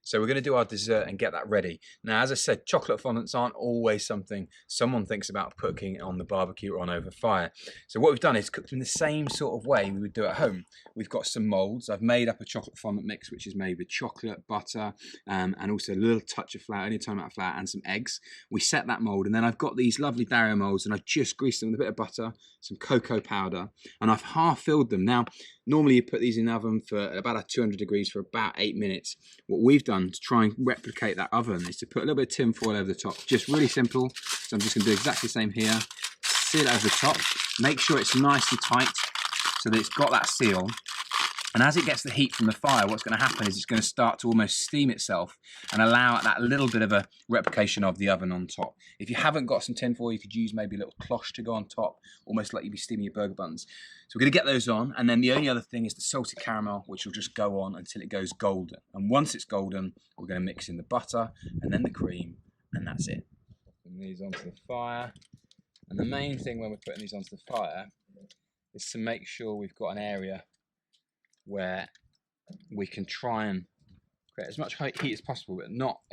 So we're going to do our dessert and get that ready. Now, as I said, chocolate fondants aren't always something someone thinks about cooking on the barbecue or on over fire. So what we've done is cooked in the same sort of way we would do at home. We've got some moulds. I've made up a chocolate fondant mix, which is made with chocolate, butter, and also a little touch of flour, only a tiny amount of flour, and some eggs. We set that mould, and then I've got these lovely Dario moulds, and I've just greased them with a bit of butter, some cocoa powder, and I've half filled them. Now, normally you put these in the oven for about 200 degrees for about 8 minutes. What we've done to try and replicate that oven is to put a little bit of tin foil over the top. Just really simple. So I'm just going to do exactly the same here. Seal it over the top. Make sure it's nice and tight so that it's got that seal. And as it gets the heat from the fire, what's going to happen is it's going to start to almost steam itself and allow that little bit of a replication of the oven on top. If you haven't got some tin foil, you could use maybe a little cloche to go on top, almost like you'd be steaming your burger buns. So we're going to get those on, and then the only other thing is the salted caramel, which will just go on until it goes golden. And once it's golden, we're going to mix in the butter and then the cream, and that's it. Putting these onto the fire. And the main thing when we're putting these onto the fire is to make sure we've got an area where we can try and create as much heat as possible, but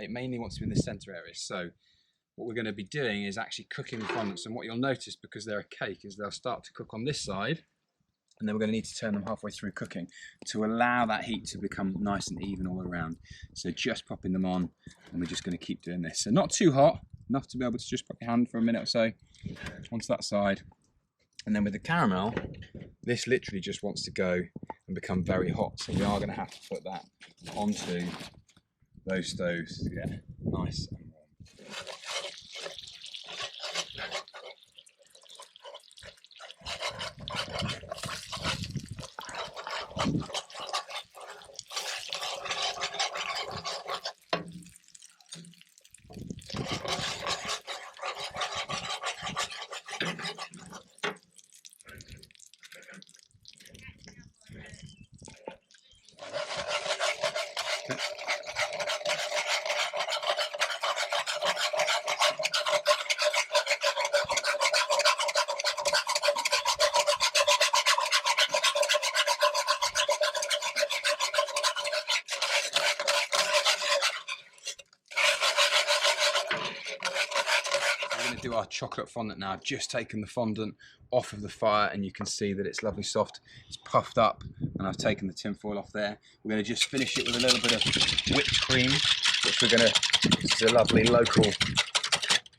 it mainly wants to be in the center area. So what we're going to be doing is actually cooking the fondants, and what you'll notice, because they're a cake, is they'll start to cook on this side, and then we're going to need to turn them halfway through cooking to allow that heat to become nice and even all around. So just popping them on, and we're just going to keep doing this. So not too hot, enough to be able to just put your hand for a minute or so onto that side. And then with the caramel, this literally just wants to go and become very hot. So we are going to have to put that onto those stoves to get nice and warm. Do our chocolate fondant now. I've just taken the fondant off of the fire, and you can see that it's lovely soft, it's puffed up, and I've taken the tin foil off there. We're going to just finish it with a little bit of whipped cream, which we're going to, this is a lovely local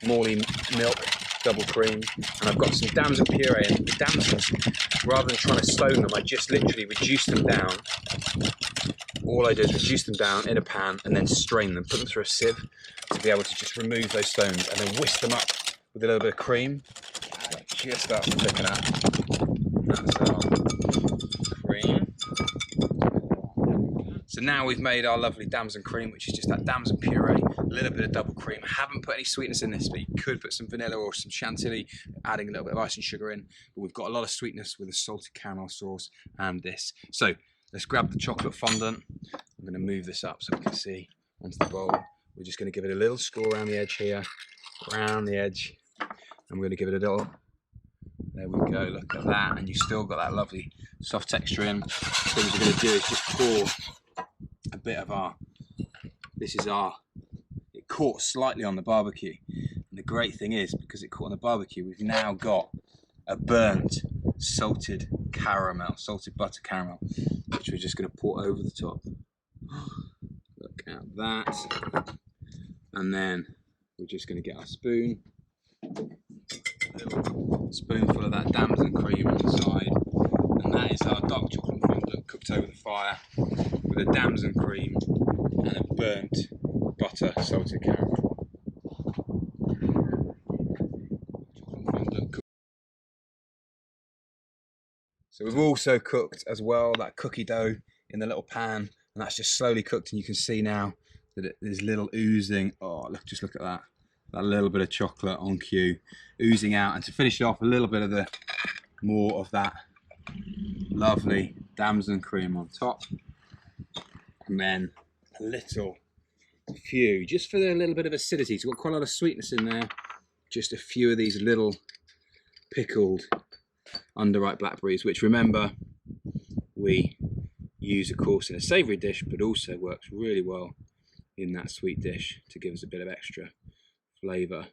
Morley milk double cream, and I've got some damson puree, and the damsons, rather than trying to stone them, I just literally reduce them down. All I do is reduce them down in a pan and then strain them, put them through a sieve to be able to just remove those stones, and then whisk them up with a little bit of cream. Just start looking at that's our cream. So now we've made our lovely damson cream, which is just that damson puree, a little bit of double cream. I haven't put any sweetness in this, but you could put some vanilla or some chantilly, adding a little bit of icing sugar in. But we've got a lot of sweetness with a salted caramel sauce and this. So let's grab the chocolate fondant. I'm going to move this up so we can see onto the bowl. We're just going to give it a little score around the edge here, around the edge, and we're going to give it a little, there we go, look at that, and you've still got that lovely soft texture in. So what we're going to do is just pour a bit of our, it caught slightly on the barbecue, and the great thing is, because it caught on the barbecue, we've now got a burnt salted butter caramel, which we're just going to pour over the top. Look at that. And then we're just going to get our spoon, a little spoonful of that damson cream on the side, and that is our dark chocolate fondant cooked over the fire with a damson cream and a burnt butter salted caramel. Chocolate fondant. So we've also cooked as well that cookie dough in the little pan, and that's just slowly cooked, and you can see now that there's little oozing. Oh, look, just look at that. That little bit of chocolate on cue, oozing out. And to finish it off, a little bit of more of that lovely damson cream on top. And then a few, just for a little bit of acidity. So we've got quite a lot of sweetness in there. Just a few of these little pickled underripe blackberries, which, remember, we use, of course, in a savoury dish, but also works really well in that sweet dish to give us a bit of extra flavour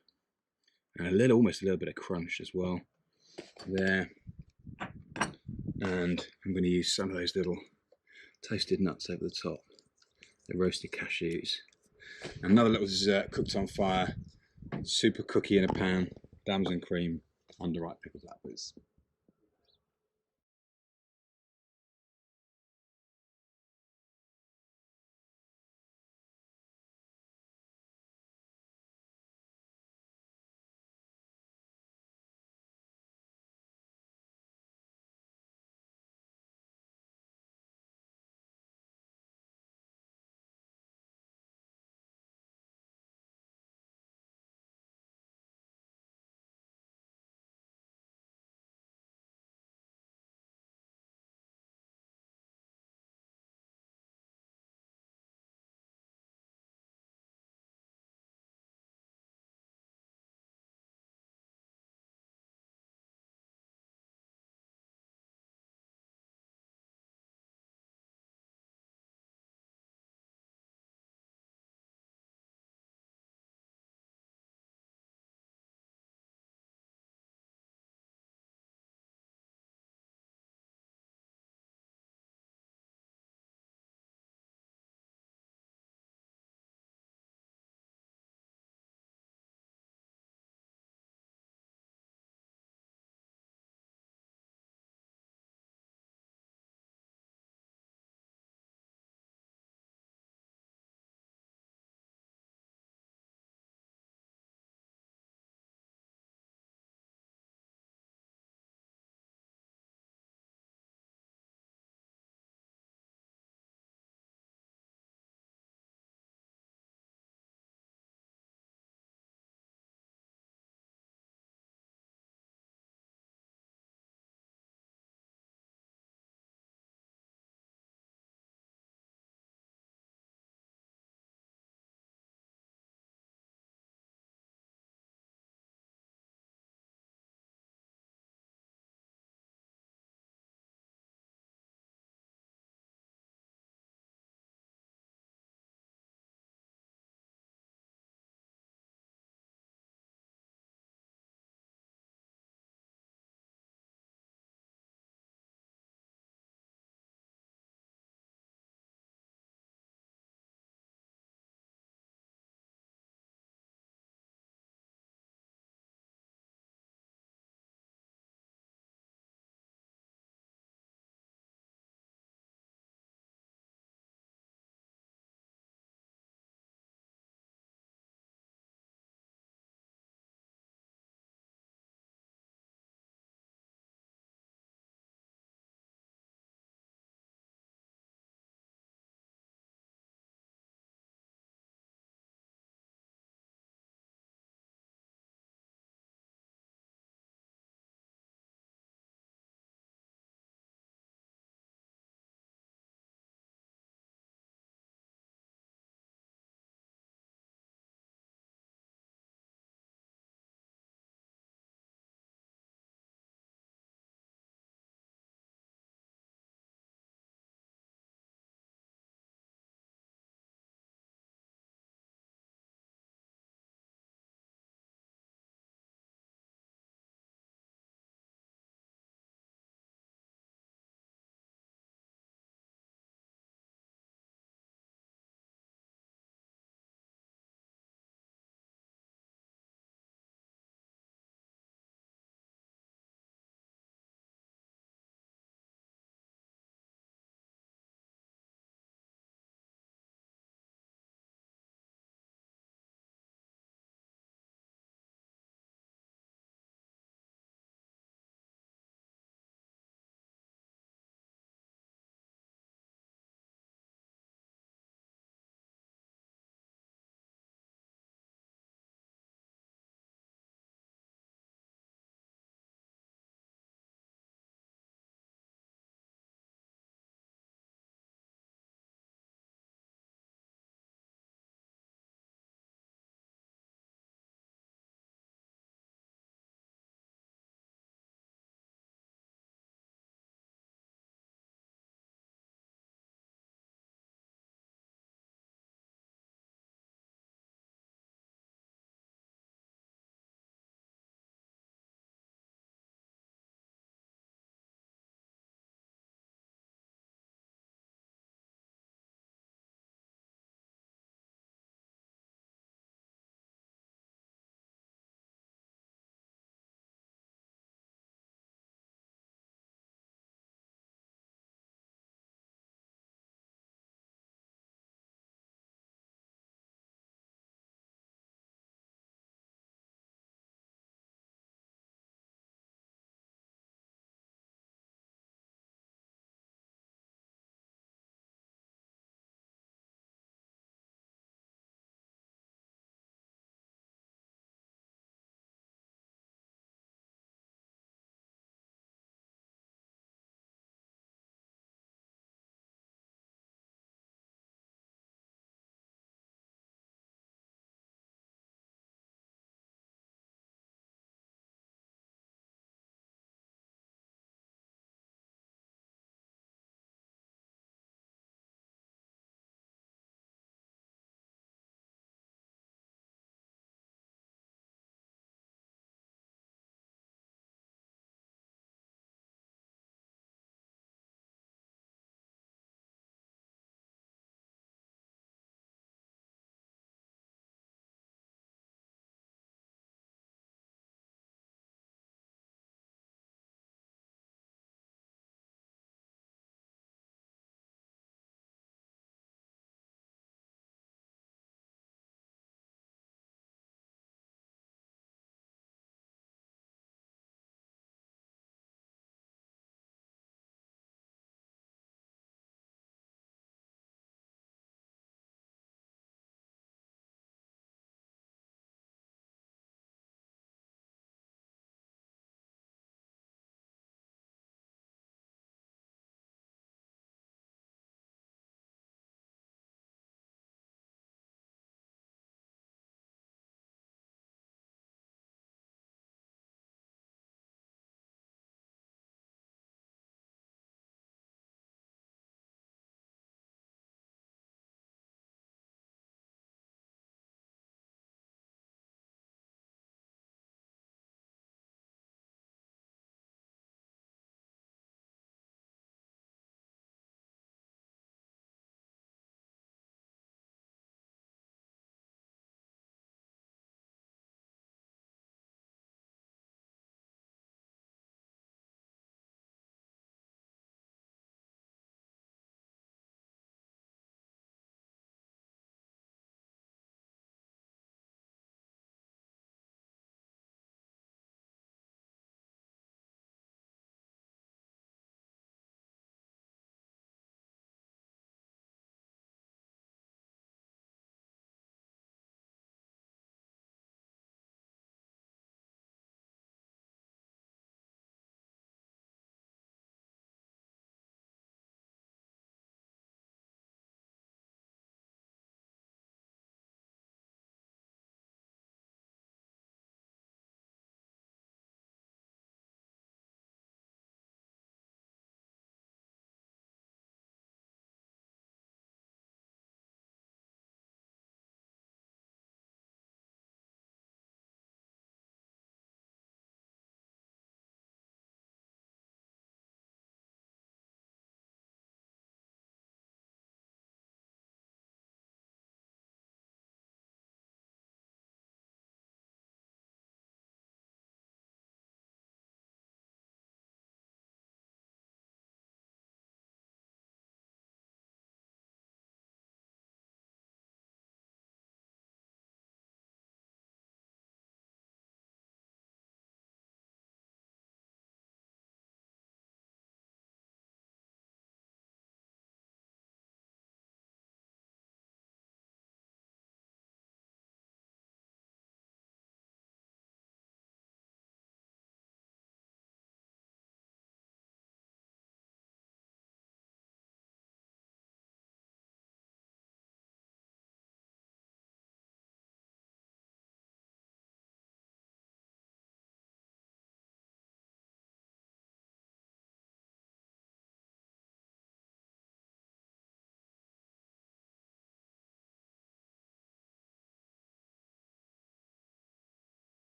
and almost a little bit of crunch as well there. And I'm going to use some of those little toasted nuts over the top, the roasted cashews. Another little dessert cooked on fire, super cookie in a pan, damson cream, underripe pickled apples.